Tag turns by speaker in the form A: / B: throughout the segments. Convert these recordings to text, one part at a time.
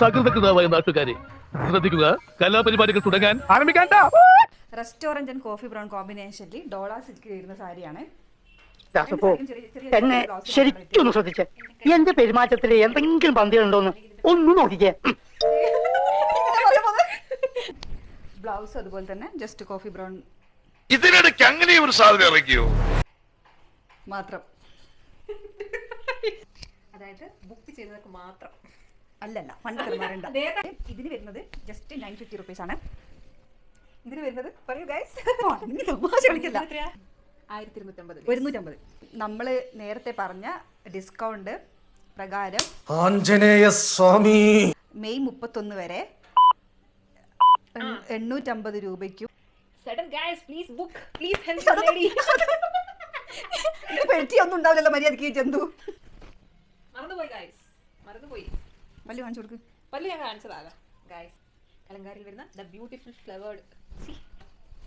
A: സകൃതകൃതമായ നാട്ടുകാരെ ശ്രദ്ധിക്കുക, കലാപരിപാടികൾ തുടങ്ങാൻ ആരംഭിക്കാൻ.
B: റെസ്റ്റോറന്റ് ആൻഡ് കോഫി ബ്രൗൺ കോമ്പിനേഷനിൽ ഡോള സിൽക്ക് വരുന്ന സാരിയാണ്.
C: എന്നെ ശരിക്കൊന്ന് ശ്രദ്ധിച്ചേ. എന്റെ പെരുമാറ്റത്തില് എന്തെങ്കിലും പന്തികളുണ്ടോന്ന് ഒന്ന് നോക്കിക്കേ.
B: ബ്ലൗസ് അതുപോലെ തന്നെ ജസ്റ്റ് കോഫി ബ്രൗൺ
D: ഇതിനിടയ്ക്ക് അങ്ങനെ ഒരു സാധനം ഇറക്കിയോ
B: മാത്രം.
E: അതായത് ബുക്ക് ചെയ്തതൊക്കെ മാത്രം
B: അല്ലല്ല, ഫണ്ട് തരുമാറുണ്ട്. ഇതിന് വരുന്നത് ജസ്റ്റ് 950 റുപ്പീസ് ആണ്. ഇതിന് വരുന്നത് പറയൂ ഗൈസ്, തമാശ കളിക്കില്ല, 1250. നമ്മള് നേരത്തെ പറഞ്ഞ ഡിസ്കൗണ്ട് പ്രകാരം
F: ആഞ്ജനേയ സ്വാമി
B: മെയ് 31 വരെ 850 രൂപയ്ക്കും. പെട്ടിയൊന്നും ഉണ്ടാവില്ലല്ലോ മര്യാദക്ക്. ജന്തു
E: മറന്നുപോയി.
B: പല്ല് കാണിച്ചു കൊടുക്ക്.
E: പല്ല് ഞാൻ കാണിച്ചതാകാം ഗൈസ്. അലങ്കാരിൽ വരുന്ന ദ ബ്യൂട്ടിഫുൾ ഫ്ലവേർഡ്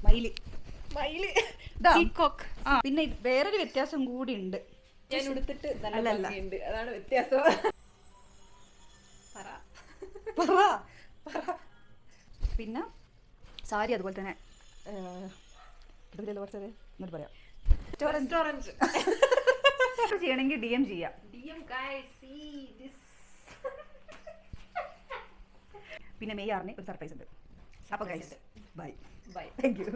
B: മയില്.
E: ഇതാ.
B: പിന്നെ വേറൊരു വ്യത്യാസം കൂടി ഉണ്ട്.
E: ഞാൻ ഉടുത്തിട്ട് നല്ല
B: അല്ലല്ല.
E: ഭംഗിയുണ്ട്, അതാണ് വ്യത്യാസം.
B: പിന്നെ സാരി അതുപോലെ തന്നെ എന്നിട്ട് പറയാം.
E: റെസ്റ്റോറന്റ്
B: ചെയ്യണമെങ്കിൽ DM ചെയ്യാം. പിന്നെ മെയ് 6 ഒരു സർപ്രൈസ് ഉണ്ട്. അപ്പൊ guys bye.
E: Bye.
B: Thank U.